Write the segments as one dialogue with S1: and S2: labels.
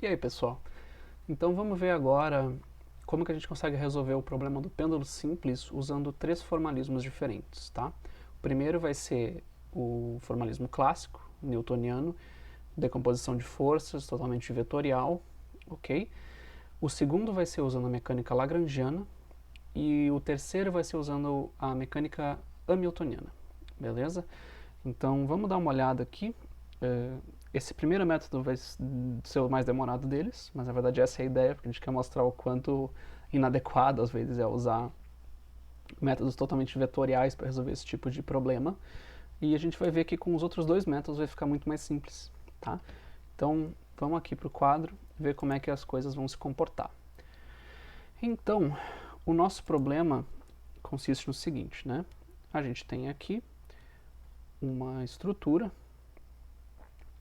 S1: E aí, pessoal? Então vamos ver agora como que a gente consegue resolver o problema do pêndulo simples usando três formalismos diferentes, tá? O primeiro vai ser o formalismo clássico, newtoniano, decomposição de forças, totalmente vetorial, ok? O segundo vai ser usando a mecânica lagrangiana e o terceiro vai ser usando a mecânica hamiltoniana, beleza? Então vamos dar uma olhada aqui. Esse primeiro método vai ser o mais demorado deles, mas na verdade essa é a ideia, porque a gente quer mostrar o quanto inadequado às vezes é usar métodos totalmente vetoriais para resolver esse tipo de problema. E a gente vai ver que com os outros dois métodos vai ficar muito mais simples, tá? Então vamos aqui para o quadro ver como é que as coisas vão se comportar. Então, o nosso problema consiste no seguinte, né? A gente tem aqui uma estrutura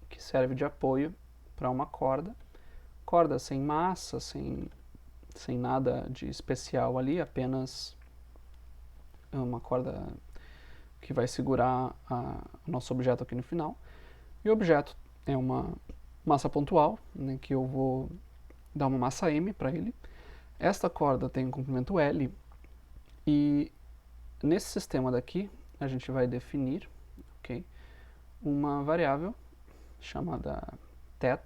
S1: que serve de apoio para uma corda sem massa, sem nada de especial ali, apenas uma corda que vai segurar o nosso objeto aqui no final. E o objeto é uma massa pontual, né, que eu vou dar uma massa m para ele. Esta corda tem um comprimento L e nesse sistema daqui a gente vai definir, okay, uma variável chamada θ,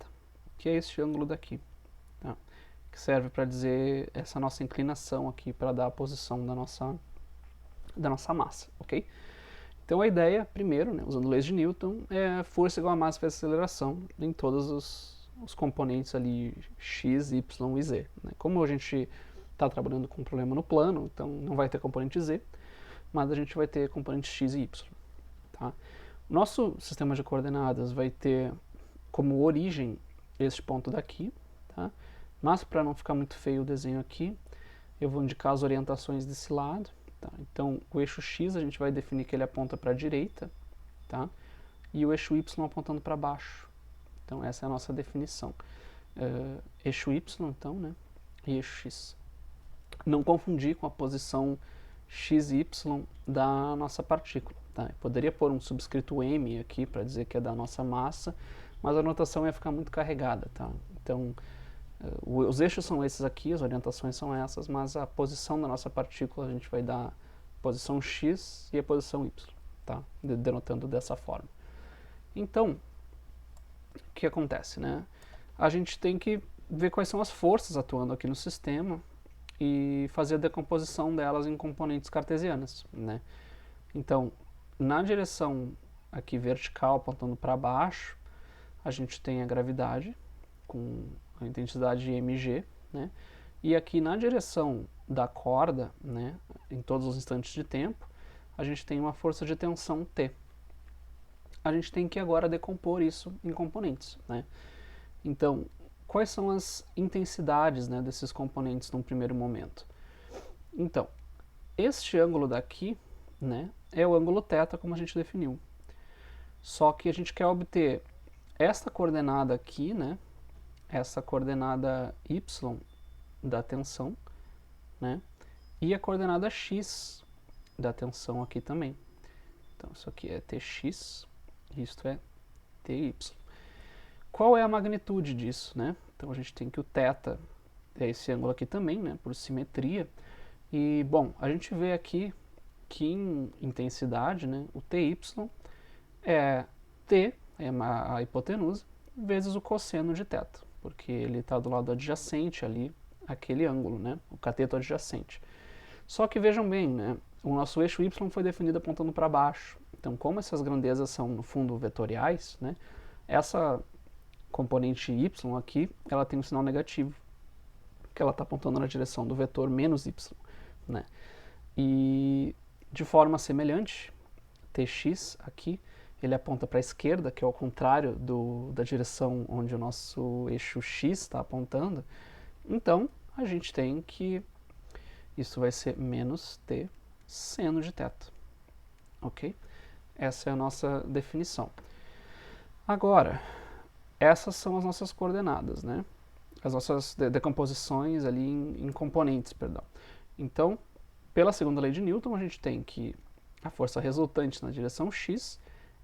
S1: que é este ângulo daqui, tá? Que serve para dizer essa nossa inclinação aqui, para dar a posição da nossa massa, ok? Então a ideia, primeiro, né, usando leis de Newton, é força igual a massa vezes aceleração em todos os componentes ali x, y e z. Né? Como a gente está trabalhando com um problema no plano, então não vai ter componente z, mas a gente vai ter componentes x e y. Tá? O nosso sistema de coordenadas vai ter como origem este ponto daqui, tá? Mas para não ficar muito feio o desenho aqui, eu vou indicar as orientações desse lado. Tá? Então, o eixo x a gente vai definir que ele aponta para a direita, tá? E o eixo y apontando para baixo. Então, essa é a nossa definição. Eixo y, então, né? E eixo x. Não confundir com a posição x e y da nossa partícula. Tá? Eu poderia pôr um subscrito m aqui para dizer que é da nossa massa, mas a notação ia ficar muito carregada. Tá? Então, os eixos são esses aqui, as orientações são essas, mas a posição da nossa partícula a gente vai dar a posição x e a posição y, tá? Denotando dessa forma. Então, o que acontece, né? A gente tem que ver quais são as forças atuando aqui no sistema e fazer a decomposição delas em componentes cartesianas, né? Então, na direção aqui vertical, apontando para baixo, a gente tem a gravidade com a intensidade mg, né? E aqui na direção da corda, né, em todos os instantes de tempo, a gente tem uma força de tensão T. A gente tem que agora decompor isso em componentes, né? Então, quais são as intensidades, né, desses componentes num primeiro momento? Então, este ângulo daqui, né, é o ângulo θ, como a gente definiu. Só que a gente quer obter esta coordenada aqui, né, essa coordenada y da tensão, né, e a coordenada x da tensão aqui também. Então, isso aqui é tx, isto é ty. Qual é a magnitude disso, né? Então, a gente tem que o θ é esse ângulo aqui também, né, por simetria. E, bom, a gente vê aqui que em intensidade, né, o ty é t, é a hipotenusa, vezes o cosseno de θ, porque ele está do lado adjacente ali, aquele ângulo, né, o cateto adjacente. Só que vejam bem, né, o nosso eixo y foi definido apontando para baixo. Então, como essas grandezas são, no fundo, vetoriais, né, essa componente y aqui, ela tem um sinal negativo, que ela está apontando na direção do vetor menos y. Né? E, de forma semelhante, tx aqui, ele aponta para a esquerda, que é o contrário da direção onde o nosso eixo x está apontando. Então, a gente tem que isso vai ser menos t seno de θ. Ok? Essa é a nossa definição. Agora, essas são as nossas coordenadas, né? As nossas decomposições ali em componentes, perdão. Então, pela segunda lei de Newton, a gente tem que a força resultante na direção x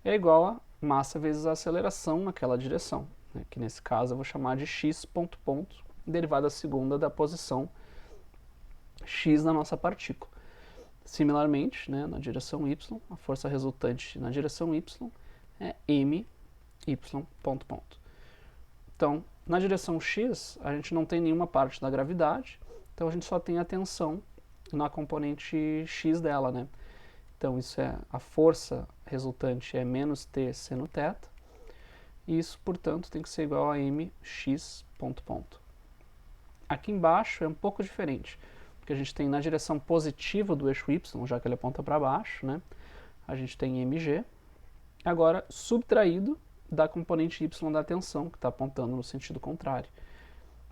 S1: é igual a massa vezes a aceleração naquela direção. né, que nesse caso eu vou chamar de x ponto ponto, derivada segunda da posição x na nossa partícula. Similarmente, né, na direção y, a força resultante na direção y é my ponto ponto. Então, na direção x, a gente não tem nenhuma parte da gravidade, então a gente só tem a tensão na componente x dela, né? Então, isso é a força resultante é menos t seno θ, e isso, portanto, tem que ser igual a mx ponto ponto. Aqui embaixo é um pouco diferente, porque a gente tem na direção positiva do eixo y, já que ele aponta para baixo, né? A gente tem mg, agora subtraído da componente y da tensão, que está apontando no sentido contrário.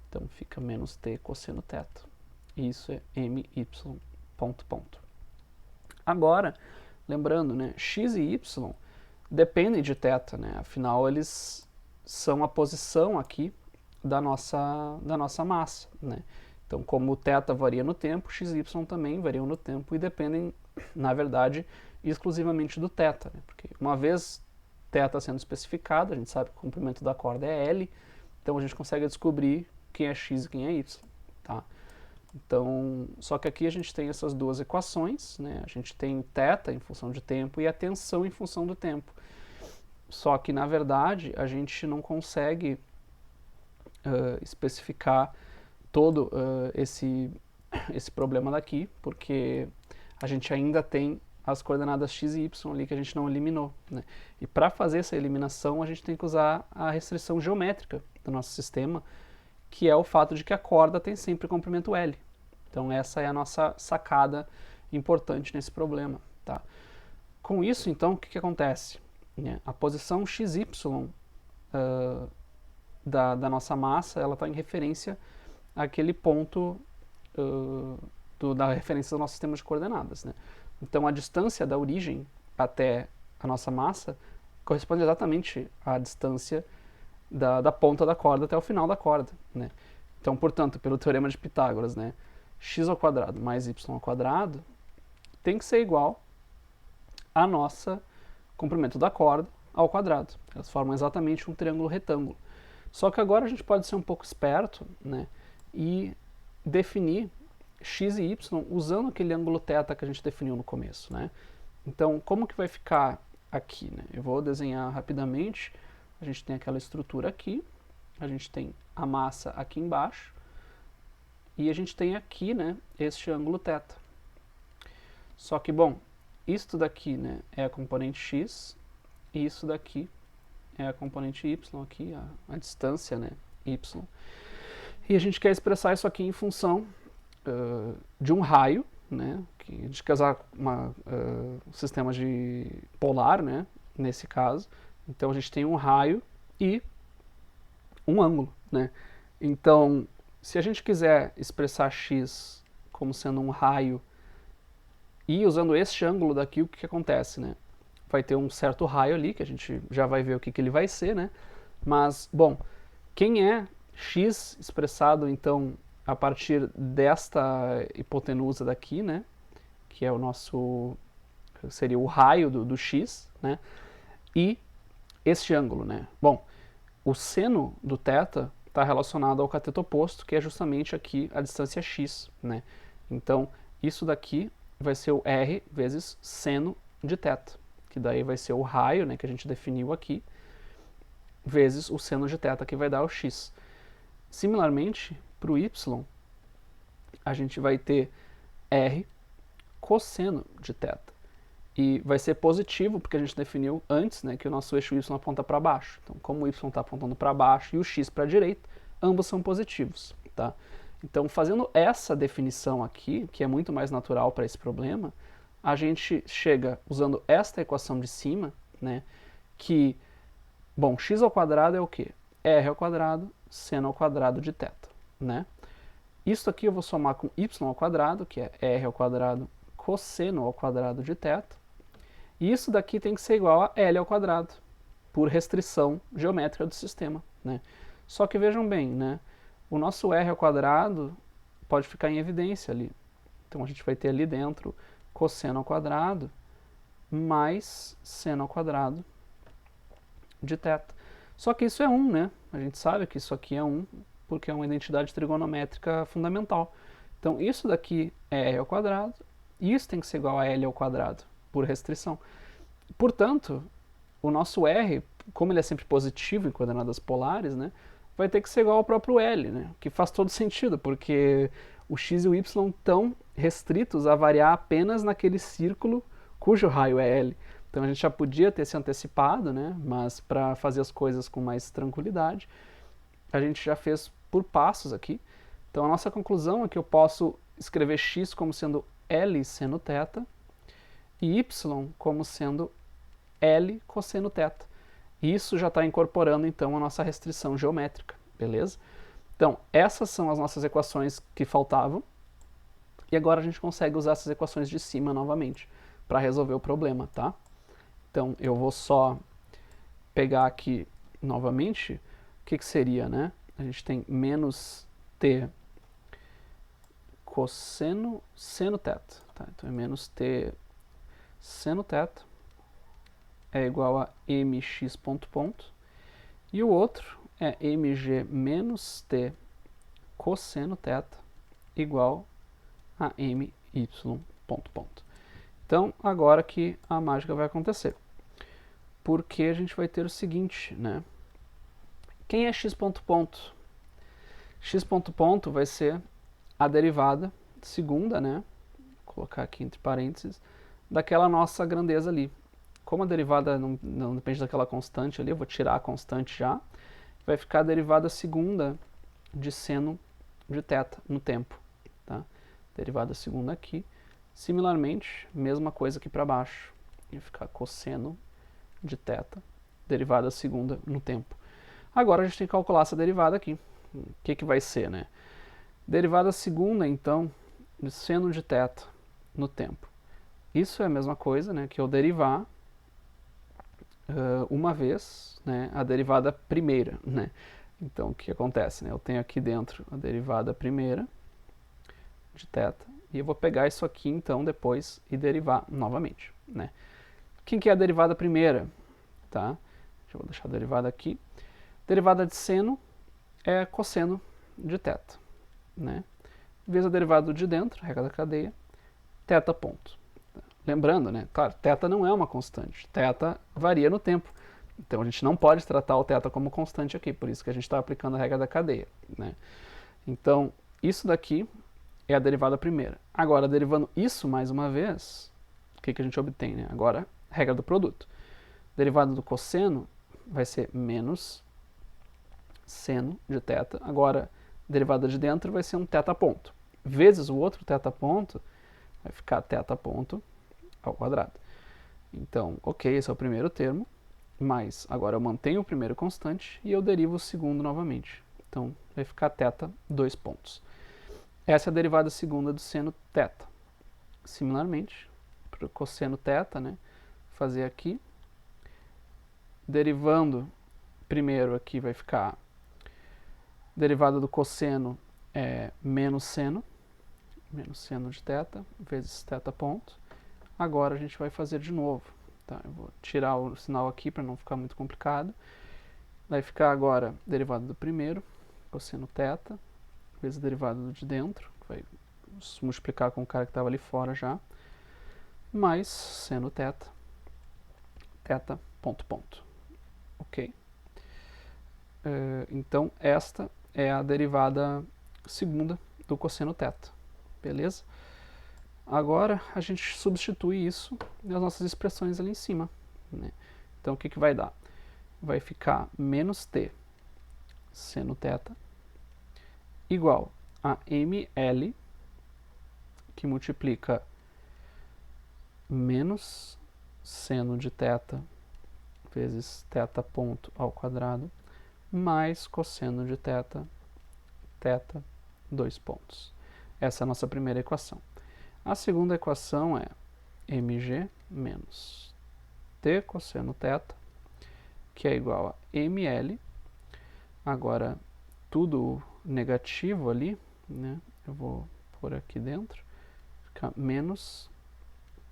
S1: Então fica menos t cosseno θ. E isso é my ponto ponto. Agora, lembrando, né, x e y dependem de θ, né? Afinal, eles são a posição aqui da nossa massa, né? Então, como o θ varia no tempo, x e y também variam no tempo e dependem, na verdade, exclusivamente do θ, né? Porque uma vez θ sendo especificado, a gente sabe que o comprimento da corda é L, então a gente consegue descobrir quem é x e quem é y, tá? Então, só que aqui a gente tem essas duas equações, né? A gente tem θ em função de tempo e a tensão em função do tempo. Só que, na verdade, a gente não consegue especificar todo esse problema daqui, porque a gente ainda tem as coordenadas x e y ali que a gente não eliminou, né? E para fazer essa eliminação, a gente tem que usar a restrição geométrica do nosso sistema, que é o fato de que a corda tem sempre comprimento L. Então essa é a nossa sacada importante nesse problema, tá? Com isso, então, o que acontece? A posição XY da nossa massa, ela está em referência àquele ponto da referência do nosso sistema de coordenadas, né? Então a distância da origem até a nossa massa corresponde exatamente à distância da ponta da corda até o final da corda, né? Então, portanto, pelo teorema de Pitágoras, né, x ao quadrado mais y ao quadrado tem que ser igual a nossa comprimento da corda ao quadrado. Elas formam exatamente um triângulo retângulo. Só que agora a gente pode ser um pouco esperto, né, e definir x e y usando aquele ângulo θ que a gente definiu no começo, né? Então, como que vai ficar aqui, né? Eu vou desenhar rapidamente. A gente tem aquela estrutura aqui, a gente tem a massa aqui embaixo, e a gente tem aqui, né, este ângulo θ. Só que, bom, isto daqui, né, é a componente x, e isso daqui é a componente y aqui, a distância, né, y. E a gente quer expressar isso aqui em função de um raio, né, que a gente quer usar um sistema de polar, né, nesse caso. Então a gente tem um raio e um ângulo, né? Então, se a gente quiser expressar x como sendo um raio e usando este ângulo daqui, o que acontece, né? Vai ter um certo raio ali, que a gente já vai ver o que ele vai ser, né? Mas, bom, quem é x expressado, então, a partir desta hipotenusa daqui, né? Que é o nosso, seria o raio do x, né? E este ângulo, né? Bom, o seno do θ está relacionado ao cateto oposto, que é justamente aqui a distância x, né? Então, isso daqui vai ser o r vezes seno de θ, que daí vai ser o raio, né, que a gente definiu aqui, vezes o seno de θ, que vai dar o x. Similarmente, para o y, a gente vai ter r cosseno de θ. E vai ser positivo, porque a gente definiu antes, né, que o nosso eixo y aponta para baixo. Então, como o y está apontando para baixo e o x para a direita, ambos são positivos, tá? Então, fazendo essa definição aqui, que é muito mais natural para esse problema, a gente chega usando esta equação de cima, né, que, bom, x ao quadrado é o quê? R ao quadrado, seno ao quadrado de θ, né? Isso aqui eu vou somar com y ao quadrado, que é r ao quadrado cosseno ao quadrado de θ. E isso daqui tem que ser igual a L ao quadrado, por restrição geométrica do sistema, né? Só que vejam bem, né? O nosso R ao quadrado pode ficar em evidência ali. Então a gente vai ter ali dentro cosseno ao quadrado mais seno ao quadrado de θ. Só que isso é 1, né? A gente sabe que isso aqui é 1, porque é uma identidade trigonométrica fundamental. Então isso daqui é r ao quadrado, e isso tem que ser igual a L ao quadrado, por restrição. Portanto, o nosso R, como ele é sempre positivo em coordenadas polares, né, vai ter que ser igual ao próprio L, né, que faz todo sentido, porque o x e o y estão restritos a variar apenas naquele círculo cujo raio é L. Então a gente já podia ter se antecipado, né, mas para fazer as coisas com mais tranquilidade, a gente já fez por passos aqui. Então a nossa conclusão é que eu posso escrever x como sendo L seno θ e y como sendo L cosseno θ. Isso já está incorporando então a nossa restrição geométrica, beleza? Então essas são as nossas equações que faltavam, e agora a gente consegue usar essas equações de cima novamente para resolver o problema, tá? Então eu vou só pegar aqui novamente, o que seria, né? A gente tem menos t cosseno seno θ, tá? Então é menos t seno θ é igual a mx ponto ponto, e o outro é mg menos t cosseno θ igual a my ponto ponto. Então agora que a mágica vai acontecer, porque a gente vai ter o seguinte, né? Quem é x ponto ponto? X ponto ponto vai ser a derivada segunda, né? Vou colocar aqui entre parênteses, daquela nossa grandeza ali. Como a derivada não depende daquela constante ali, eu vou tirar a constante já, vai ficar a derivada segunda de seno de θ no tempo, tá? Derivada segunda aqui. Similarmente, mesma coisa aqui para baixo, vai ficar cosseno de θ, derivada segunda no tempo. Agora a gente tem que calcular essa derivada aqui. O que vai ser, né? Derivada segunda, então, de seno de θ no tempo. Isso é a mesma coisa, né, que eu derivar uma vez, né, a derivada primeira, né? Então, o que acontece, né? Eu tenho aqui dentro a derivada primeira de θ, e eu vou pegar isso aqui, então, depois e derivar novamente, né? Quem que é a derivada primeira? Tá? Eu vou deixar a derivada aqui. Derivada de seno é cosseno de θ, né? Vezes a derivada de dentro, regra da cadeia, θ ponto. Lembrando, né? Claro, θ não é uma constante. θ varia no tempo. Então a gente não pode tratar o θ como constante aqui, por isso que a gente está aplicando a regra da cadeia, né? Então, isso daqui é a derivada primeira. Agora, derivando isso mais uma vez, o que a gente obtém, né? Agora, regra do produto. Derivada do cosseno vai ser menos seno de θ. Agora, derivada de dentro vai ser um θ ponto. Vezes o outro θ ponto, vai ficar θ ponto ao quadrado. Então, ok, esse é o primeiro termo, mas agora eu mantenho o primeiro constante e eu derivo o segundo novamente. Então, vai ficar θ 2 pontos. Essa é a derivada segunda do seno θ. Similarmente, para o cosseno θ, né, fazer aqui, derivando primeiro aqui vai ficar derivada do cosseno é menos seno de θ, vezes θ ponto. Agora a gente vai fazer de novo. Tá? Eu vou tirar o sinal aqui para não ficar muito complicado. Vai ficar agora derivada do primeiro, cosseno θ, vezes a derivada do de dentro, que vai multiplicar com o cara que estava ali fora já, mais seno θ, θ ponto ponto. Ok? Então, esta é a derivada segunda do cosseno θ. Beleza? Agora, a gente substitui isso nas nossas expressões ali em cima, né? Então, o que vai dar? Vai ficar menos t seno θ igual a ml, que multiplica menos seno de θ vezes θ ponto ao quadrado, mais cosseno de θ, θ 2 pontos. Essa é a nossa primeira equação. A segunda equação é mg menos t cosseno θ, que é igual a ml. Agora, tudo negativo ali, né? Eu vou pôr aqui dentro, fica menos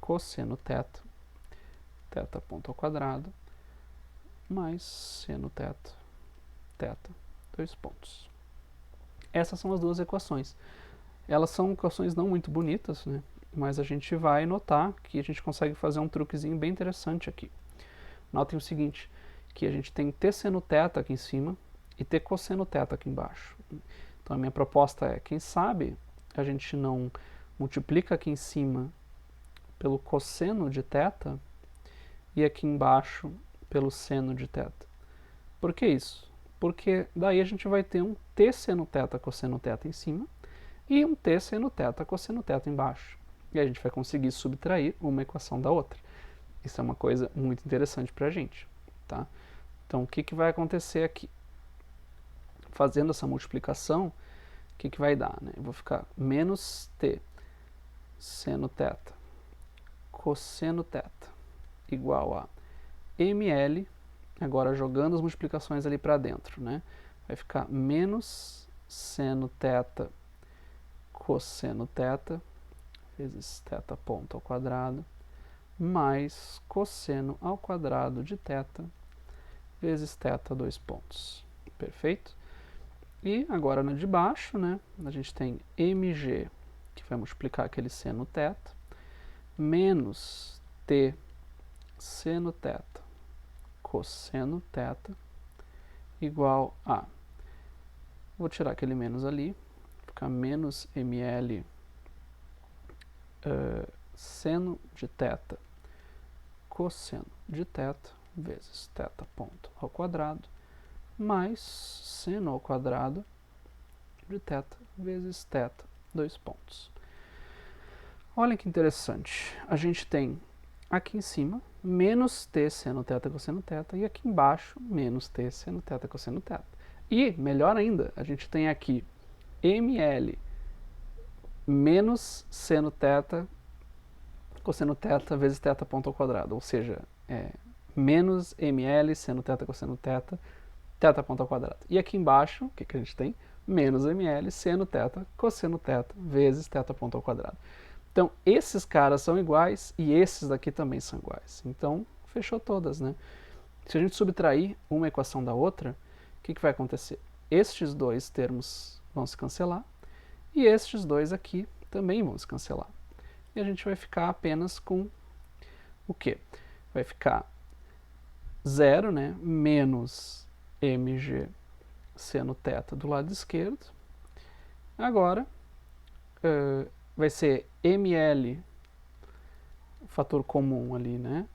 S1: cosseno θ, θ ponto ao quadrado, mais seno θ, θ, 2 pontos. Essas são as duas equações. Elas são equações não muito bonitas, né? Mas a gente vai notar que a gente consegue fazer um truquezinho bem interessante aqui. Notem o seguinte, que a gente tem t seno θ aqui em cima e t cosseno θ aqui embaixo. Então a minha proposta é, quem sabe a gente não multiplica aqui em cima pelo cosseno de θ e aqui embaixo pelo seno de θ. Por que isso? Porque daí a gente vai ter um t seno θ cosseno θ em cima e um t seno θ cosseno θ embaixo. E a gente vai conseguir subtrair uma equação da outra. Isso é uma coisa muito interessante para a gente. Tá? Então, o que vai acontecer aqui? Fazendo essa multiplicação, o que vai dar? Né? Eu vou ficar menos t seno θ cosseno θ igual a ml, agora jogando as multiplicações ali para dentro. Né? Vai ficar menos seno θ cosseno θ vezes θ ponto ao quadrado, mais cosseno ao quadrado de θ vezes θ 2 pontos. Perfeito? E agora no de baixo, né, a gente tem mg, que vai multiplicar aquele seno θ, menos t seno θ cosseno θ igual a, vou tirar aquele menos ali, ficar menos ml seno de θ cosseno de θ vezes θ ponto ao quadrado mais seno ao quadrado de θ vezes θ 2 pontos. Olha que interessante, a gente tem aqui em cima menos t seno θ cosseno θ e aqui embaixo menos t seno θ cosseno θ. E, melhor ainda, a gente tem aqui ml menos seno θ cosseno θ vezes θ ponto ao quadrado, ou seja, menos ml seno θ cosseno θ, θ ponto ao quadrado. E aqui embaixo, o que a gente tem? Menos ml seno θ cosseno θ vezes θ ponto ao quadrado. Então, esses caras são iguais e esses daqui também são iguais. Então, fechou todas, né? Se a gente subtrair uma equação da outra, o que vai acontecer? Estes dois termos vão se cancelar e estes dois aqui também vão se cancelar. E a gente vai ficar apenas com o quê? Vai ficar 0, né, menos mg seno θ do lado esquerdo. Agora, vai ser ml, fator comum ali, né,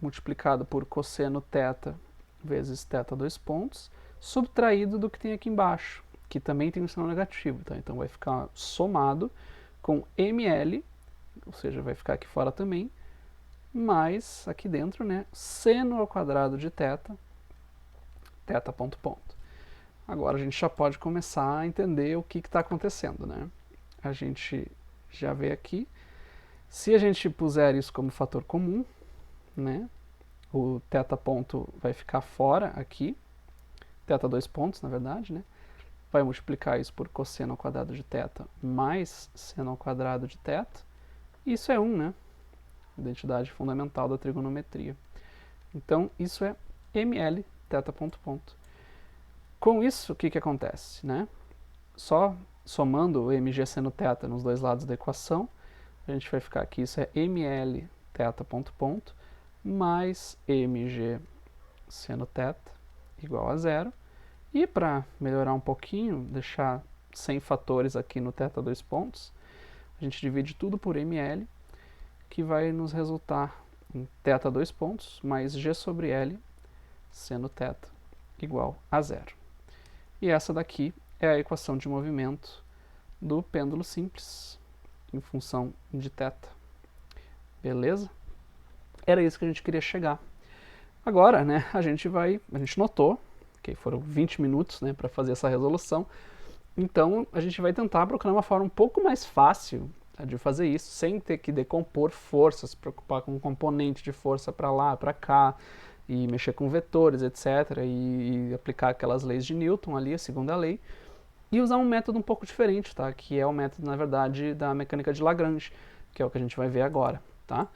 S1: multiplicado por cosseno θ vezes θ 2 pontos, subtraído do que tem aqui embaixo, que também tem um sinal negativo. Tá? Então vai ficar somado com ml, ou seja, vai ficar aqui fora também, mais aqui dentro, né, seno ao quadrado de θ, θ ponto ponto. Agora a gente já pode começar a entender o que está acontecendo, né? A gente já vê aqui, se a gente puser isso como fator comum, né, o θ ponto vai ficar fora aqui, θ 2 pontos, na verdade, né? Vai multiplicar isso por cosseno ao quadrado de θ mais seno ao quadrado de θ. Isso é 1, né? Identidade fundamental da trigonometria. Então, isso é ml θ ponto ponto. Com isso, o que acontece, né? Só somando o mg seno θ nos dois lados da equação, a gente vai ficar aqui, isso é ml θ ponto ponto mais mg seno θ igual a 0. E para melhorar um pouquinho, deixar sem fatores aqui no θ 2 pontos, a gente divide tudo por ml, que vai nos resultar em θ 2 pontos mais g sobre l seno θ igual a 0. E essa daqui é a equação de movimento do pêndulo simples em função de θ. Beleza? Era isso que a gente queria chegar. Agora, né, a gente notou que foram 20 minutos, né, para fazer essa resolução. Então, a gente vai tentar procurar uma forma um pouco mais fácil, tá, de fazer isso, sem ter que decompor forças, se preocupar com um componente de força para lá, para cá, e mexer com vetores, etc., e aplicar aquelas leis de Newton ali, a segunda lei, e usar um método um pouco diferente, tá, que é o método, na verdade, da mecânica de Lagrange, que é o que a gente vai ver agora, tá?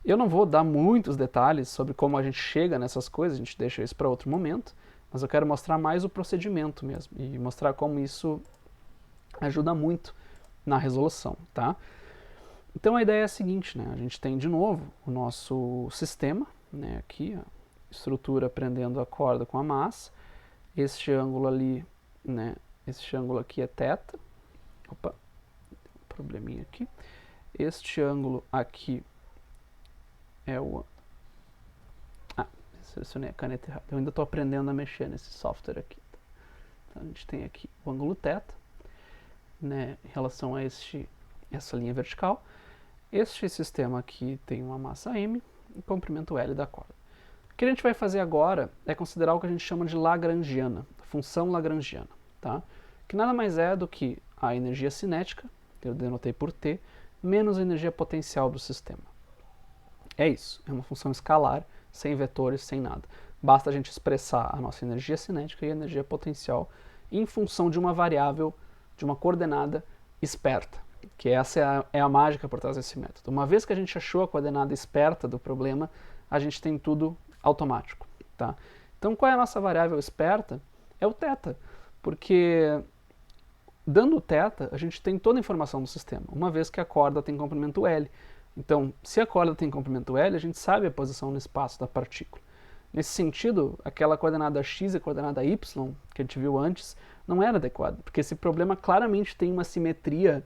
S1: Eu não vou dar muitos detalhes sobre como a gente chega nessas coisas, a gente deixa isso para outro momento, mas eu quero mostrar mais o procedimento mesmo e mostrar como isso ajuda muito na resolução, tá? Então a ideia é a seguinte, né? A gente tem de novo o nosso sistema, né? Aqui, a estrutura prendendo a corda com a massa. Este ângulo ali, né? Este ângulo aqui é θ. Opa, probleminha aqui. Este ângulo aqui é o... Ah, selecionei a caneta errada. Eu ainda estou aprendendo a mexer nesse software aqui. Então a gente tem aqui o ângulo θ, né? Em relação a essa linha vertical. Este sistema aqui tem uma massa m e comprimento L da corda. O que a gente vai fazer agora é considerar o que a gente chama de lagrangiana, função lagrangiana, tá? Que nada mais é do que a energia cinética, que eu denotei por T, menos a energia potencial do sistema. É isso, é uma função escalar, sem vetores, sem nada. Basta a gente expressar a nossa energia cinética e a energia potencial em função de uma variável, de uma coordenada esperta, que essa é a mágica por trás desse método. Uma vez que a gente achou a coordenada esperta do problema, a gente tem tudo automático, tá? Então, qual é a nossa variável esperta? É o θ, porque dando o θ, a gente tem toda a informação do sistema, uma vez que a corda tem comprimento L. Então, se a corda tem comprimento L, a gente sabe a posição no espaço da partícula. Nesse sentido, aquela coordenada x e a coordenada y, que a gente viu antes, não era adequada, porque esse problema claramente tem uma simetria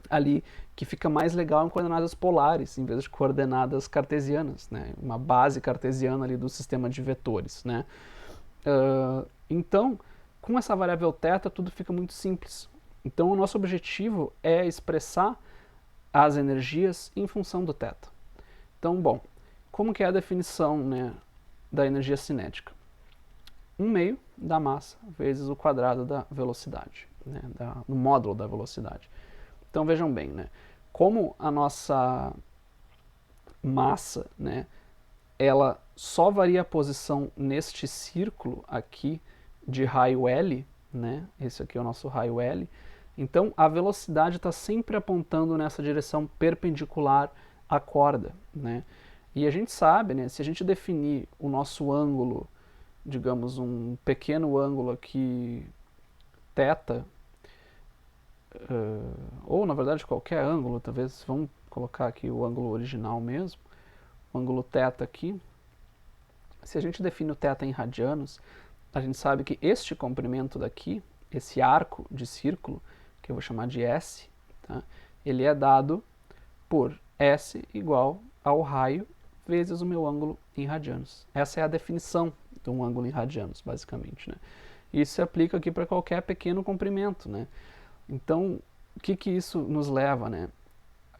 S1: ali que fica mais legal em coordenadas polares, em vez de coordenadas cartesianas, né? Uma base cartesiana ali do sistema de vetores, né? Então, com essa variável θ, tudo fica muito simples. Então, o nosso objetivo é expressar as energias em função do θ. Então, bom, como que é a definição, né, da energia cinética? 1/2 da massa vezes o quadrado da velocidade, né, do módulo da velocidade. Então vejam bem, né, como a nossa massa, né, ela só varia a posição neste círculo aqui de raio L, né, esse aqui é o nosso raio L, então a velocidade está sempre apontando nessa direção perpendicular à corda, né, e a gente sabe, né, se a gente definir o nosso ângulo, digamos um pequeno ângulo aqui, θ, ou na verdade qualquer ângulo, talvez vamos colocar aqui o ângulo original mesmo, o ângulo θ aqui. Se a gente define o θ em radianos, a gente sabe que este comprimento daqui, esse arco de círculo, que eu vou chamar de S, tá? Ele é dado por S igual ao raio vezes o meu ângulo em radianos. Essa é a definição de um ângulo em radianos, basicamente, né? Isso se aplica aqui para qualquer pequeno comprimento, né? Então, o que isso nos leva, né?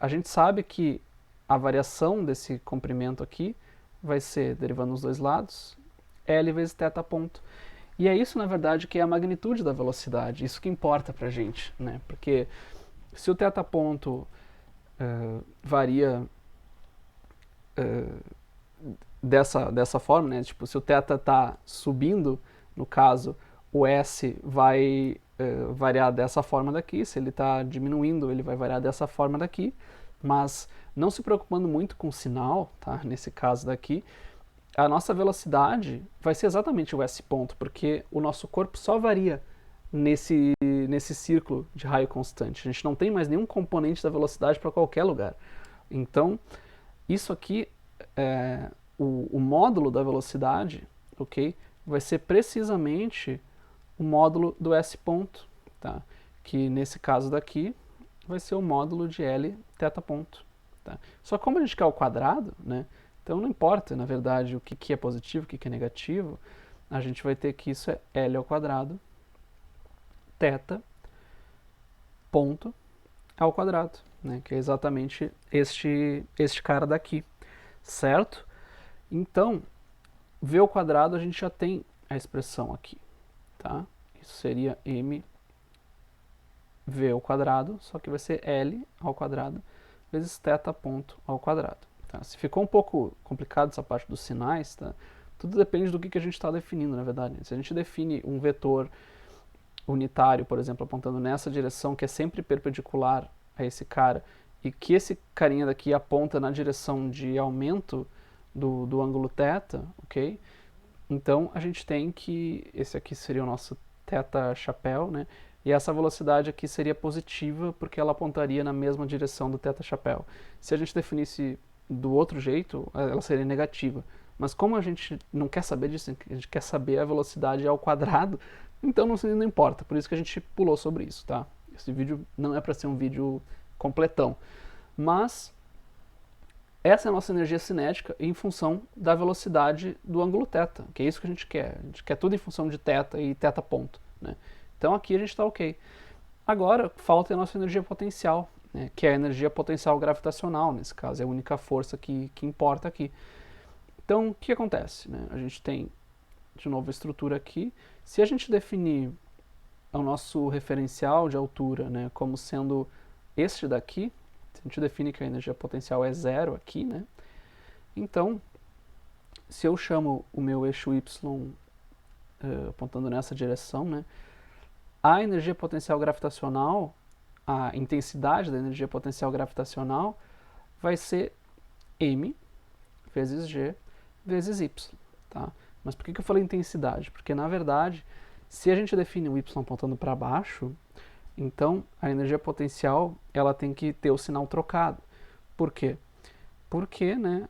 S1: A gente sabe que a variação desse comprimento aqui vai ser, derivando os dois lados, L vezes θ ponto. E é isso, na verdade, que é a magnitude da velocidade, isso que importa pra gente, né? Porque se o θ ponto varia dessa forma, né? Tipo, se o θ está subindo, no caso, o S vai variar dessa forma daqui, se ele está diminuindo, ele vai variar dessa forma daqui, mas não se preocupando muito com o sinal, tá? Nesse caso daqui, a nossa velocidade vai ser exatamente o S ponto, porque o nosso corpo só varia nesse círculo de raio constante. A gente não tem mais nenhum componente da velocidade para qualquer lugar. Então, isso aqui, o módulo da velocidade, ok? Vai ser precisamente o módulo do S ponto, tá? Que nesse caso daqui vai ser o módulo de L θ ponto. Tá? Só que como a gente quer o quadrado, né? Então não importa, na verdade, o que é positivo, o que é negativo, a gente vai ter que isso é L ao quadrado, θ ponto ao quadrado, né? Que é exatamente este cara daqui, certo? Então, V ao quadrado a gente já tem a expressão aqui, tá? Isso seria m v ao quadrado, só que vai ser L ao quadrado vezes θ ponto ao quadrado. Tá? Se ficou um pouco complicado essa parte dos sinais, tá? Tudo depende do que a gente está definindo, na verdade. Se a gente define um vetor unitário, por exemplo, apontando nessa direção, que é sempre perpendicular a esse cara, e que esse carinha daqui aponta na direção de aumento do ângulo θ, ok? Então a gente tem que, esse aqui seria o nosso θ chapéu, né? E essa velocidade aqui seria positiva porque ela apontaria na mesma direção do θ chapéu. Se a gente definisse do outro jeito, ela seria negativa. Mas como a gente não quer saber disso, a gente quer saber a velocidade ao quadrado, então não importa. Por isso que a gente pulou sobre isso, tá? Esse vídeo não é para ser um vídeo completão. Mas essa é a nossa energia cinética em função da velocidade do ângulo θ, que é isso que a gente quer. A gente quer tudo em função de θ e θ ponto, né? Então aqui a gente está ok. Agora falta a nossa energia potencial, né, que é a energia potencial gravitacional, nesse caso, é a única força que importa aqui. Então o que acontece? Né? A gente tem, de novo, a estrutura aqui. Se a gente definir o nosso referencial de altura, né, como sendo este daqui, se a gente define que a energia potencial é zero aqui, né, então, se eu chamo o meu eixo y apontando nessa direção, né, a energia potencial gravitacional, a intensidade da energia potencial gravitacional vai ser m vezes g vezes y, tá? Mas por que eu falei intensidade? Porque, na verdade, se a gente define o y apontando para baixo, então a energia potencial ela tem que ter o sinal trocado. Por quê? Porque, né,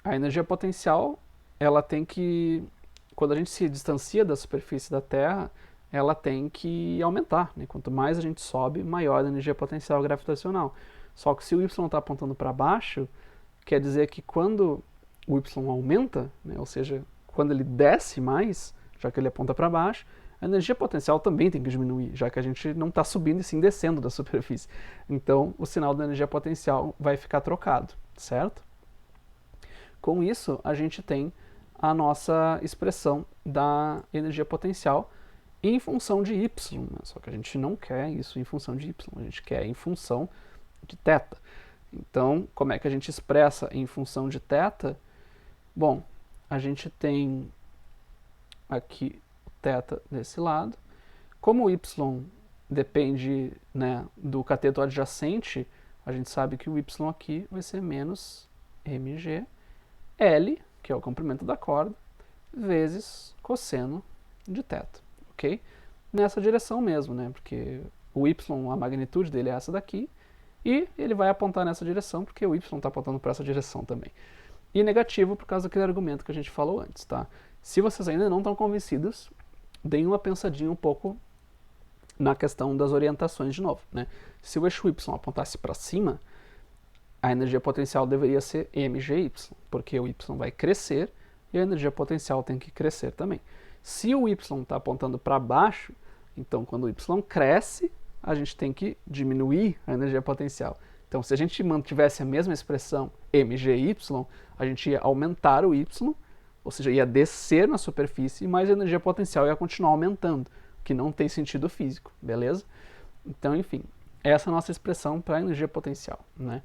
S1: a energia potencial ela tem que, quando a gente se distancia da superfície da Terra, ela tem que aumentar, né? Quanto mais a gente sobe, maior a energia potencial gravitacional. Só que se o y está apontando para baixo, quer dizer que quando o y aumenta, né, ou seja, quando ele desce mais, já que ele aponta para baixo, a energia potencial também tem que diminuir, já que a gente não está subindo e sim descendo da superfície. Então, o sinal da energia potencial vai ficar trocado, certo? Com isso, a gente tem a nossa expressão da energia potencial em função de y, né? Só que a gente não quer isso em função de y, a gente quer em função de θ. Então, como é que a gente expressa em função de θ? Bom, a gente tem aqui o θ desse lado. Como o y depende, né, do cateto adjacente, a gente sabe que o y aqui vai ser menos mg L, que é o comprimento da corda, vezes cosseno de θ, ok? Nessa direção mesmo, né, porque o y, a magnitude dele é essa daqui, e ele vai apontar nessa direção, porque o y está apontando para essa direção também. E negativo por causa daquele argumento que a gente falou antes, tá? Se vocês ainda não estão convencidos, deem uma pensadinha um pouco na questão das orientações de novo, né? Se o eixo y apontasse para cima, a energia potencial deveria ser mgy, porque o y vai crescer e a energia potencial tem que crescer também. Se o y está apontando para baixo, então quando o y cresce, a gente tem que diminuir a energia potencial. Então, se a gente mantivesse a mesma expressão mgy, a gente ia aumentar o y, ou seja, ia descer na superfície, mas a energia potencial ia continuar aumentando, o que não tem sentido físico, beleza? Então, enfim, essa é a nossa expressão para a energia potencial, né?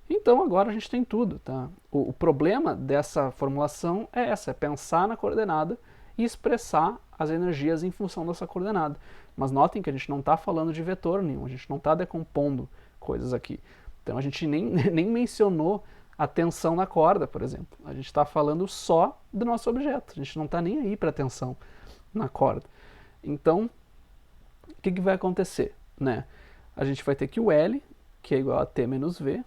S1: Então, agora a gente tem tudo, tá? O problema dessa formulação é essa, é pensar na coordenada e expressar as energias em função dessa coordenada. Mas notem que a gente não está falando de vetor nenhum, a gente não está decompondo coisas aqui. Então a gente nem mencionou a tensão na corda, por exemplo. A gente está falando só do nosso objeto, a gente não está nem aí para a tensão na corda. Então, o que vai acontecer? Né? A gente vai ter que o L, que é igual a T menos V.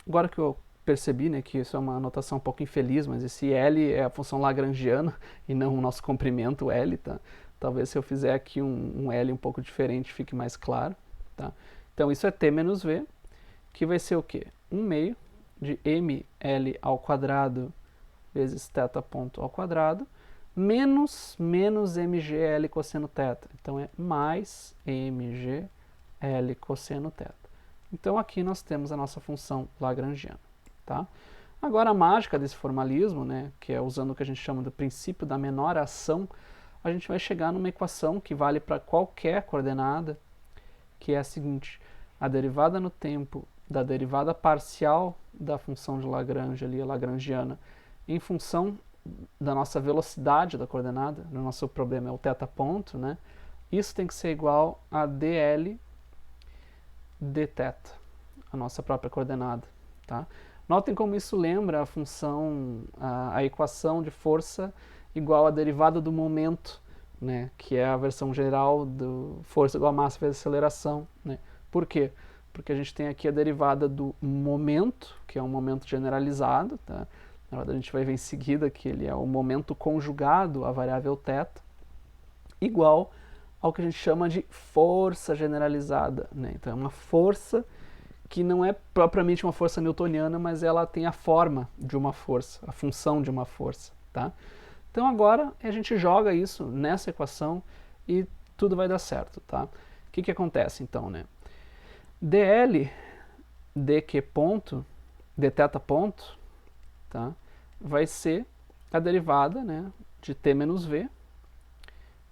S1: Agora que eu percebi, né, que isso é uma notação um pouco infeliz, mas esse L é a função lagrangiana e não o nosso comprimento L, tá? Talvez se eu fizer aqui um L um pouco diferente fique mais claro, tá? Então isso é T menos V, que vai ser o quê? 1/2 de ml ao quadrado vezes θ ponto ao quadrado, menos mgl cosseno θ. Então é mais mgl cosseno θ. Então aqui nós temos a nossa função lagrangiana, tá? Agora a mágica desse formalismo, né, que é usando o que a gente chama do princípio da menor ação, a gente vai chegar numa equação que vale para qualquer coordenada, que é a seguinte: a derivada no tempo da derivada parcial da função de Lagrange, ali, a lagrangiana, em função da nossa velocidade da coordenada, no nosso problema é o θ ponto, né? Isso tem que ser igual a dl dθ. a nossa própria coordenada, tá? Notem como isso lembra a função, a equação de força igual à derivada do momento, né? Que é a versão geral do força igual a massa vezes aceleração, né? Por quê? Porque a gente tem aqui a derivada do momento, que é um momento generalizado, tá? Na verdade, a gente vai ver em seguida que ele é o momento conjugado à variável θ, igual ao que a gente chama de força generalizada, né? Então é uma força que não é propriamente uma força newtoniana, mas ela tem a forma de uma força, a função de uma força, tá? Então agora a gente joga isso nessa equação e tudo vai dar certo, tá? O que acontece então, né? dl dq ponto, dθ ponto, tá? Vai ser a derivada, né, de t menos v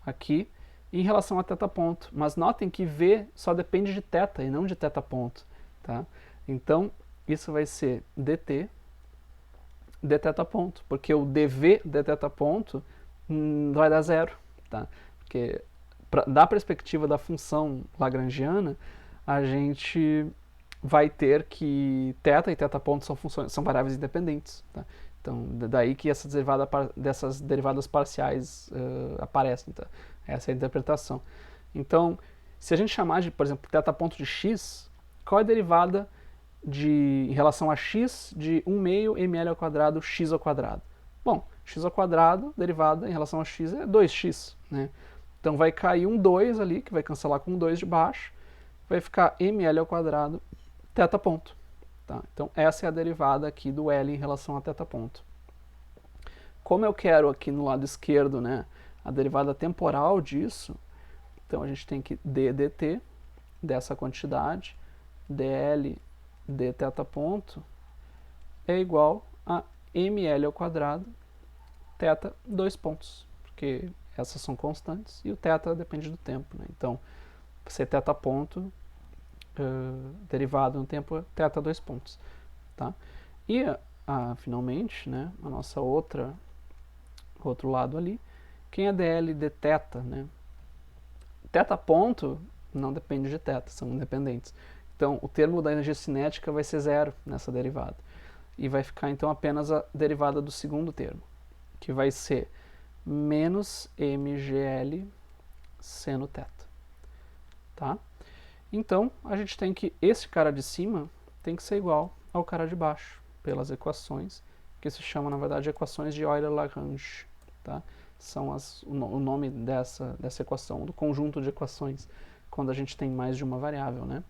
S1: aqui em relação a θ ponto. Mas notem que v só depende de θ e não de θ ponto, tá? Então isso vai ser dt dθ ponto, porque o dv dθ ponto vai dar zero, tá? Porque da perspectiva da função lagrangiana, a gente vai ter que θ e θ ponto são variáveis independentes, tá? Então, daí que dessas derivadas parciais aparecem, tá? Essa é a interpretação. Então, se a gente chamar de, por exemplo, θ ponto de x, qual é a derivada em relação a x de 1 meio ml ao quadrado x ao quadrado? Bom, x ao quadrado, derivada em relação a x é 2x, né? Então vai cair um 2 ali, que vai cancelar com um 2 de baixo, vai ficar ml ao quadrado θ ponto. Tá? Então essa é a derivada aqui do L em relação a θ ponto. Como eu quero aqui no lado esquerdo, né, a derivada temporal disso, então a gente tem que d dt dessa quantidade, dl dθ ponto é igual a ml ao quadrado θ 2 pontos, porque essas são constantes e o θ depende do tempo, né? Então, ser θ ponto derivado no tempo é θ 2 pontos, tá? E finalmente, né, a nossa outro lado ali, quem é dl dθ, né? Θ ponto não depende de θ, são independentes. Então, o termo da energia cinética vai ser zero nessa derivada. E vai ficar, então, apenas a derivada do segundo termo, que vai ser menos mgl seno θ. Tá? Então, a gente tem que esse cara de cima tem que ser igual ao cara de baixo, pelas equações, que se chamam, na verdade, equações de Euler-Lagrange. Tá? São o nome dessa equação, do conjunto de equações, quando a gente tem mais de uma variável, né?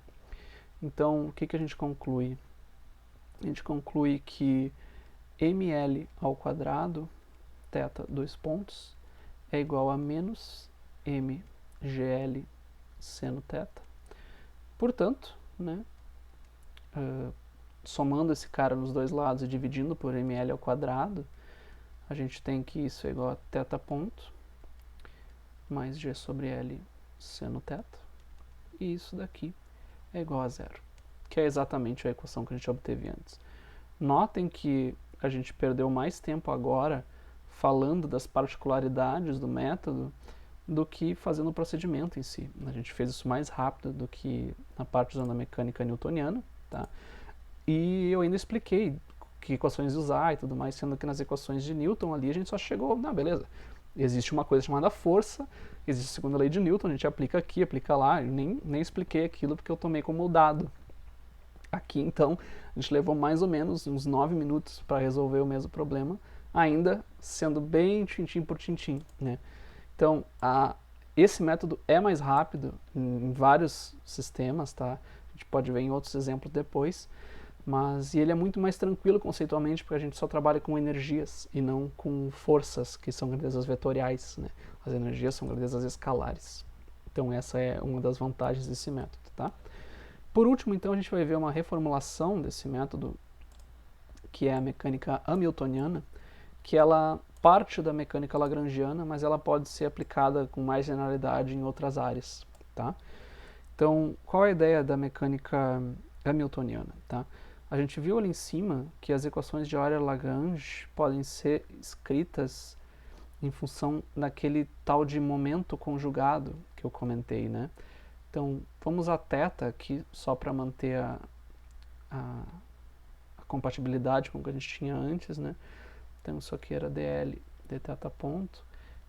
S1: Então, o que a gente conclui? A gente conclui que ml ao quadrado, θ 2 pontos, é igual a menos mgl seno θ. Portanto, né, somando esse cara nos dois lados e dividindo por ml ao quadrado, a gente tem que isso é igual a θ ponto mais g sobre l seno θ. E isso daqui é igual a zero, que é exatamente a equação que a gente obteve antes. Notem que a gente perdeu mais tempo agora falando das particularidades do método do que fazendo o procedimento em si. A gente fez isso mais rápido do que na parte usando a mecânica newtoniana, tá? E eu ainda expliquei que equações usar e tudo mais, sendo que nas equações de Newton ali a gente só chegou, beleza, existe uma coisa chamada força, existe a segunda lei de Newton, a gente aplica aqui, aplica lá, eu nem expliquei aquilo porque eu tomei como dado. Aqui, então, a gente levou mais ou menos uns 9 minutos para resolver o mesmo problema, ainda sendo bem tintim por tintim, né? Então, esse método é mais rápido em vários sistemas, tá? A gente pode ver em outros exemplos depois, mas ele é muito mais tranquilo conceitualmente, porque a gente só trabalha com energias e não com forças, que são grandezas vetoriais, né? As energias são grandezas escalares. Então, essa é uma das vantagens desse método, tá? Por último, então, a gente vai ver uma reformulação desse método, que é a mecânica hamiltoniana, que ela parte da mecânica lagrangiana, mas ela pode ser aplicada com mais generalidade em outras áreas, tá? Então, qual é a ideia da mecânica hamiltoniana, tá? A gente viu ali em cima que as equações de Euler-Lagrange podem ser escritas em função daquele tal de momento conjugado que eu comentei, né? Então, vamos usar θ aqui só para manter a compatibilidade com o que a gente tinha antes, né? Então isso aqui era dl dθ ponto,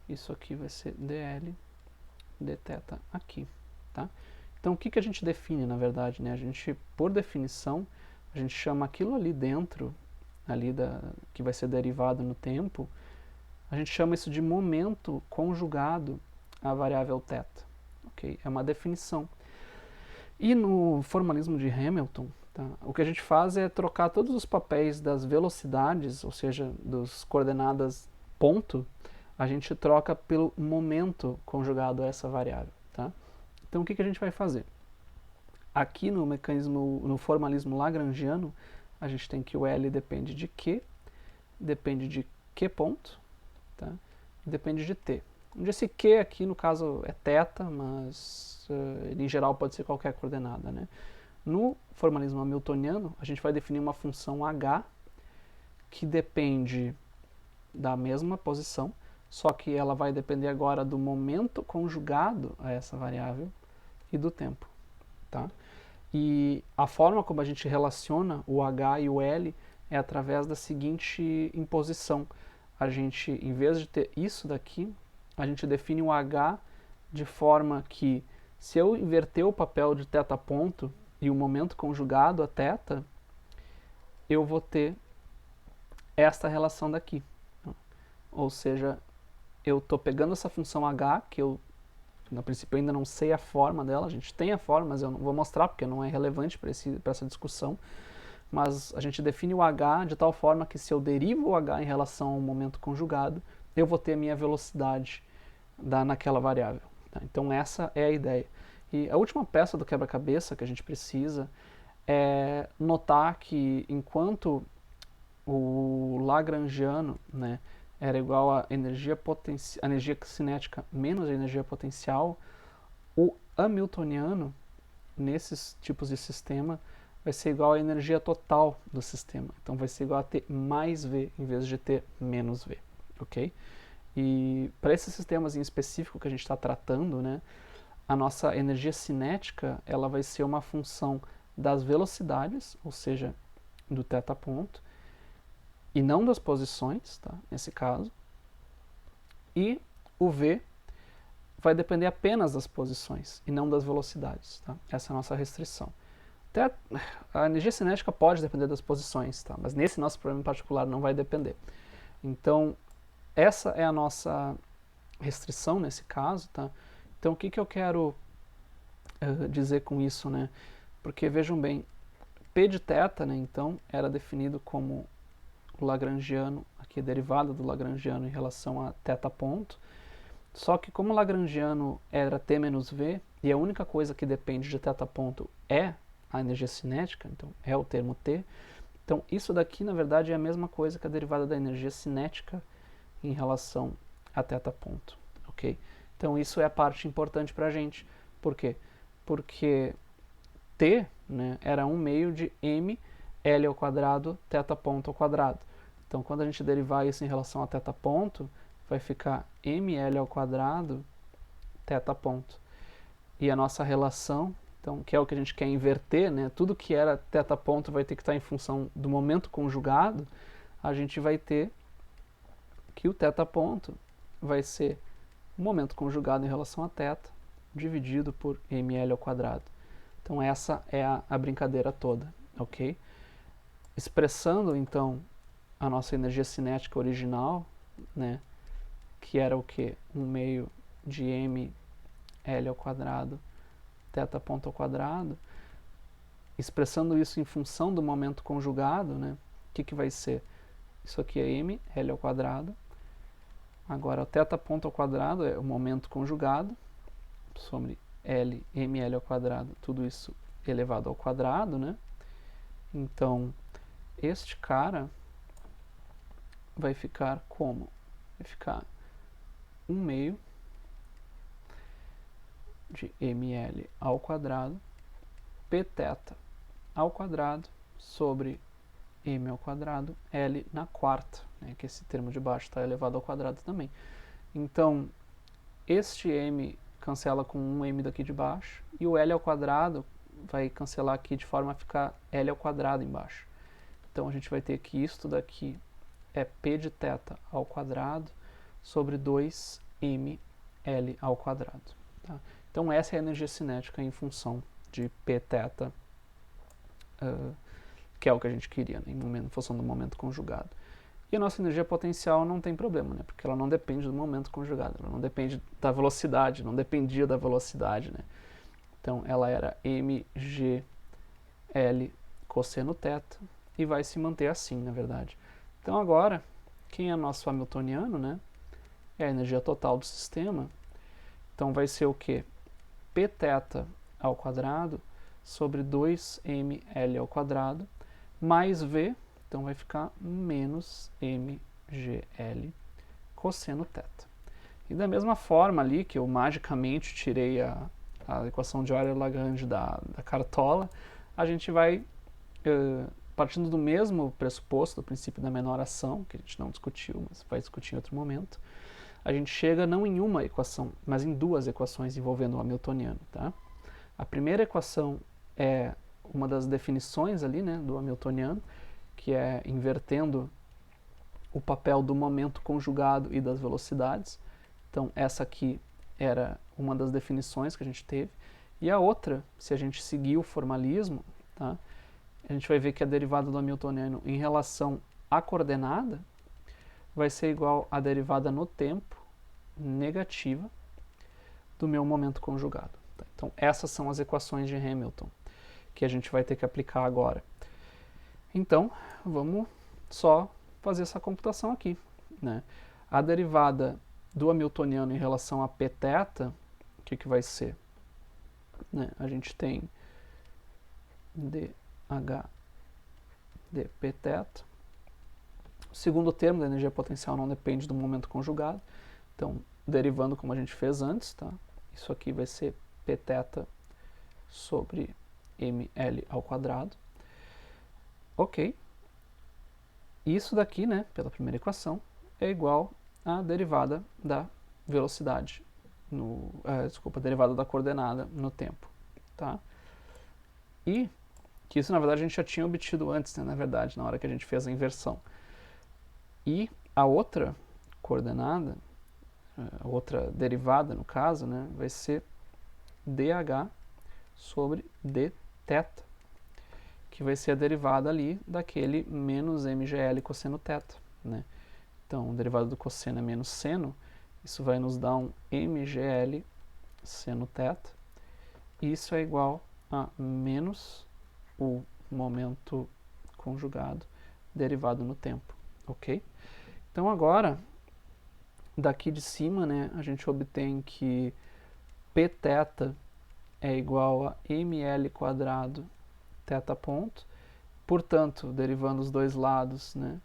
S1: isso aqui vai ser dl dθ aqui, tá? Então o que a gente define, na verdade, né? A gente, por definição, a gente chama aquilo ali dentro, que vai ser derivado no tempo, a gente chama isso de momento conjugado à variável θ, ok? É uma definição. E no formalismo de Hamilton, tá, o que a gente faz é trocar todos os papéis das velocidades, ou seja, das coordenadas ponto, a gente troca pelo momento conjugado a essa variável, tá? Então o que a gente vai fazer? Aqui no formalismo lagrangiano, a gente tem que o L depende de Q, depende de Q ponto, tá? Depende de T. Onde esse Q aqui, no caso, é θ, mas ele em geral pode ser qualquer coordenada, né? No formalismo hamiltoniano, a gente vai definir uma função h que depende da mesma posição, só que ela vai depender agora do momento conjugado a essa variável e do tempo, tá? E a forma como a gente relaciona o h e o l é através da seguinte imposição. A gente, em vez de ter isso daqui, a gente define o h de forma que, se eu inverter o papel de θ ponto e o momento conjugado a θ, eu vou ter esta relação daqui. Ou seja, eu estou pegando essa função h, que eu, no princípio, ainda não sei a forma dela, a gente tem a forma, mas eu não vou mostrar porque não é relevante para essa discussão, mas a gente define o h de tal forma que, se eu derivo o h em relação ao momento conjugado, eu vou ter a minha velocidade naquela variável. Tá? Então essa é a ideia. E a última peça do quebra-cabeça que a gente precisa é notar que, enquanto o lagrangiano, né, era igual a energia cinética menos a energia potencial, o hamiltoniano, nesses tipos de sistema, vai ser igual à energia total do sistema. Então vai ser igual a T mais V em vez de T menos V, ok? E para esses sistemas em específico que a gente está tratando, né, a nossa energia cinética ela vai ser uma função das velocidades, ou seja, do θ ponto, e não das posições, tá, nesse caso. E o V vai depender apenas das posições e não das velocidades, tá? Essa é a nossa restrição. Até a energia cinética pode depender das posições, tá? Mas nesse nosso problema em particular não vai depender. Então, essa é a nossa restrição nesse caso, tá? Então, o que eu quero dizer com isso, né? Porque, vejam bem, P de θ, né, então, era definido como o lagrangiano, aqui é derivada do lagrangiano em relação a θ ponto, só que como o lagrangiano era T menos V, e a única coisa que depende de θ ponto é a energia cinética, então é o termo T, então isso daqui, na verdade, é a mesma coisa que a derivada da energia cinética em relação a θ ponto, ok? Então isso é a parte importante para a gente. Por quê? Porque T, né, era 1 meio de m L ao quadrado θ ponto ao quadrado. Então quando a gente derivar isso em relação a θ ponto, vai ficar ml ao quadrado θ ponto. E a nossa relação, então, que é o que a gente quer inverter, né, tudo que era θ ponto vai ter que estar em função do momento conjugado, a gente vai ter que o θ ponto vai ser o momento conjugado em relação a θ dividido por ml ao quadrado. Então essa é a brincadeira toda, ok? Expressando então a nossa energia cinética original, né, que era o que? 1 meio de m L ao quadrado θ ponto ao quadrado, expressando isso em função do momento conjugado, né, o que vai ser? Isso aqui é m L ao quadrado. Agora, o θ ponto ao quadrado é o momento conjugado sobre L, ml ao quadrado, tudo isso elevado ao quadrado, né? Então, este cara vai ficar como? Vai ficar 1 meio de ml ao quadrado pθ ao quadrado sobre m ao quadrado L na quarta, né, que esse termo de baixo está elevado ao quadrado também. Então, este m cancela com um m daqui de baixo, e o L ao quadrado, vai cancelar aqui de forma a ficar L ao quadrado embaixo. Então a gente vai ter que isso daqui é P de θ ao quadrado sobre 2mL ao quadrado. Tá? Então essa é a energia cinética em função de Pθ, que é o que a gente queria, né, em função do momento conjugado. E a nossa energia potencial não tem problema, né, porque ela não depende do momento conjugado, ela não depende da velocidade, não dependia da velocidade. Né? Então ela era mgL cosseno θ e vai se manter assim, na verdade. Então agora, quem é nosso hamiltoniano, né, é a energia total do sistema. Então vai ser o quê? Pθ ao quadrado sobre 2mL ao quadrado mais V, então vai ficar menos mgL cosseno θ. E da mesma forma ali, que eu magicamente tirei a equação de Euler-Lagrange da cartola, a gente vai, partindo do mesmo pressuposto, do princípio da menor ação, que a gente não discutiu, mas vai discutir em outro momento, a gente chega não em uma equação, mas em duas equações envolvendo o hamiltoniano. Tá? A primeira equação é uma das definições ali, né, do hamiltoniano, que é invertendo o papel do momento conjugado e das velocidades. Então essa aqui era uma das definições que a gente teve. E a outra, se a gente seguir o formalismo, tá, a gente vai ver que a derivada do hamiltoniano em relação à coordenada vai ser igual à derivada no tempo negativa do meu momento conjugado. Tá? Então essas são as equações de Hamilton que a gente vai ter que aplicar agora. Então vamos só fazer essa computação aqui. Né? A derivada do hamiltoniano em relação a Pθ, o que vai ser? Né? A gente tem dH dPθ. O segundo termo da energia potencial não depende do momento conjugado. Então, derivando como a gente fez antes, tá? Isso aqui vai ser Pθ sobre mL ao quadrado. Ok. Isso daqui, né, pela primeira equação, é igual à derivada da velocidade, a derivada da coordenada no tempo. Tá? E que isso, na verdade, a gente já tinha obtido antes, né, na verdade, na hora que a gente fez a inversão. E a outra coordenada, a outra derivada, no caso, né, vai ser dH sobre dθ, que vai ser a derivada ali daquele menos mgl cosseno θ. Né? Então, a derivada do cosseno é menos seno, isso vai nos dar um mgl seno θ, e isso é igual a menos o momento conjugado derivado no tempo. Ok? Então agora, daqui de cima, né, a gente obtém que Pθ é igual a ml quadrado θ ponto. Portanto, derivando os dois lados, né,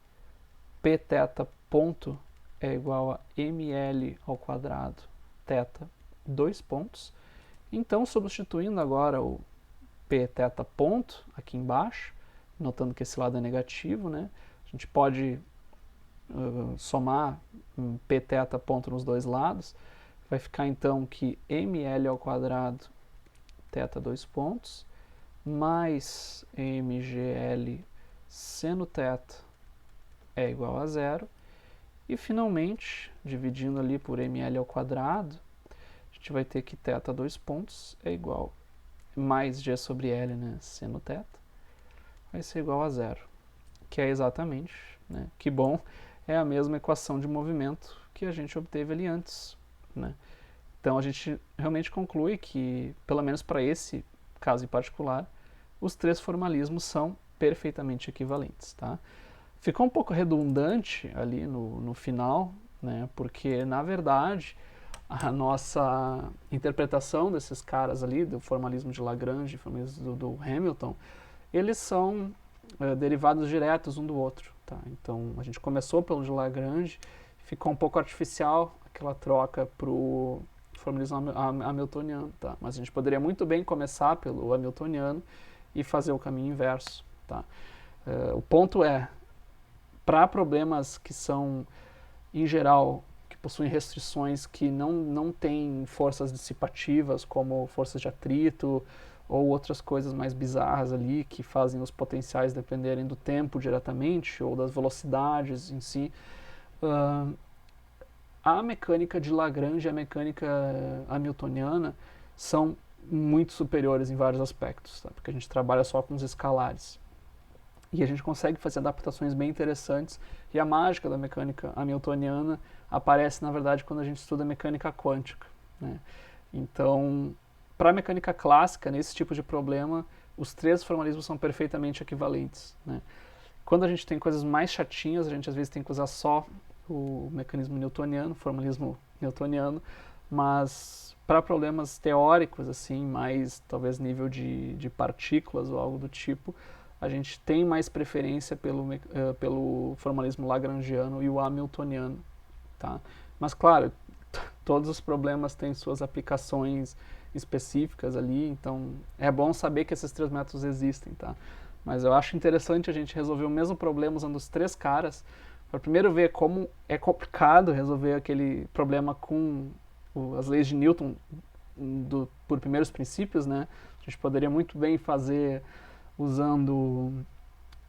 S1: Pθ ponto é igual a ml ao quadrado θ, dois pontos. Então, substituindo agora o Pθ ponto aqui embaixo, notando que esse lado é negativo, né, a gente pode somar um Pθ ponto nos dois lados, vai ficar então que ml ao quadrado θ dois pontos, mais mgl seno θ é igual a zero, e finalmente, dividindo ali por ml ao quadrado, a gente vai ter que θ dois pontos é igual mais g sobre l, né, seno θ, vai ser igual a zero, que é exatamente, né, que bom, é a mesma equação de movimento que a gente obteve ali antes. Né? Então a gente realmente conclui que, pelo menos para esse caso em particular, os três formalismos são perfeitamente equivalentes. Tá? Ficou um pouco redundante ali no final, né? Porque, na verdade, a nossa interpretação desses caras ali, do formalismo de Lagrange, formalismo do Hamilton, eles são derivados diretos um do outro. Tá? Então, a gente começou pelo de Lagrange, ficou um pouco artificial aquela troca para o formalismo hamiltoniano. Tá? Mas a gente poderia muito bem começar pelo hamiltoniano e fazer o caminho inverso. Tá? O ponto é, para problemas que são, em geral, que possuem restrições que não têm forças dissipativas, como forças de atrito, ou outras coisas mais bizarras ali que fazem os potenciais dependerem do tempo diretamente ou das velocidades em si. A mecânica de Lagrange e a mecânica hamiltoniana são muito superiores em vários aspectos, tá? Porque a gente trabalha só com os escalares. E a gente consegue fazer adaptações bem interessantes, e a mágica da mecânica hamiltoniana aparece, na verdade, quando a gente estuda mecânica quântica, né? Então, para a mecânica clássica, nesse tipo de problema, os três formalismos são perfeitamente equivalentes, né? Quando a gente tem coisas mais chatinhas, a gente às vezes tem que usar só o mecanismo newtoniano, formalismo newtoniano, mas para problemas teóricos, assim, mais talvez nível de partículas ou algo do tipo, a gente tem mais preferência pelo formalismo lagrangiano e o hamiltoniano, tá? Mas claro, todos os problemas têm suas aplicações específicas ali, então é bom saber que esses três métodos existem, tá? Mas eu acho interessante a gente resolver o mesmo problema usando os três caras, para primeiro ver como é complicado resolver aquele problema com as leis de Newton por primeiros princípios, né? A gente poderia muito bem fazer usando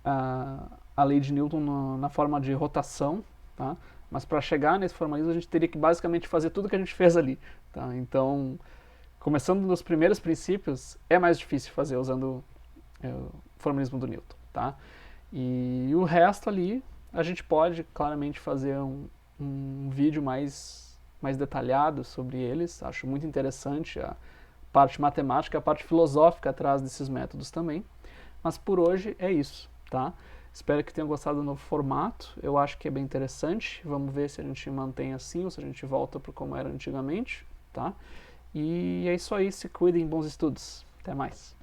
S1: a lei de Newton na forma de rotação, tá? Mas para chegar nesse formalismo a gente teria que basicamente fazer tudo que a gente fez ali, tá? Então, começando nos primeiros princípios, é mais difícil fazer usando o formalismo do Newton, tá? E o resto ali a gente pode claramente fazer um vídeo mais detalhado sobre eles. Acho muito interessante a parte matemática, a parte filosófica atrás desses métodos também. Mas por hoje é isso, tá? Espero que tenham gostado do novo formato. Eu acho que é bem interessante. Vamos ver se a gente mantém assim ou se a gente volta para como era antigamente, tá? E é isso aí. Se cuidem, bons estudos. Até mais.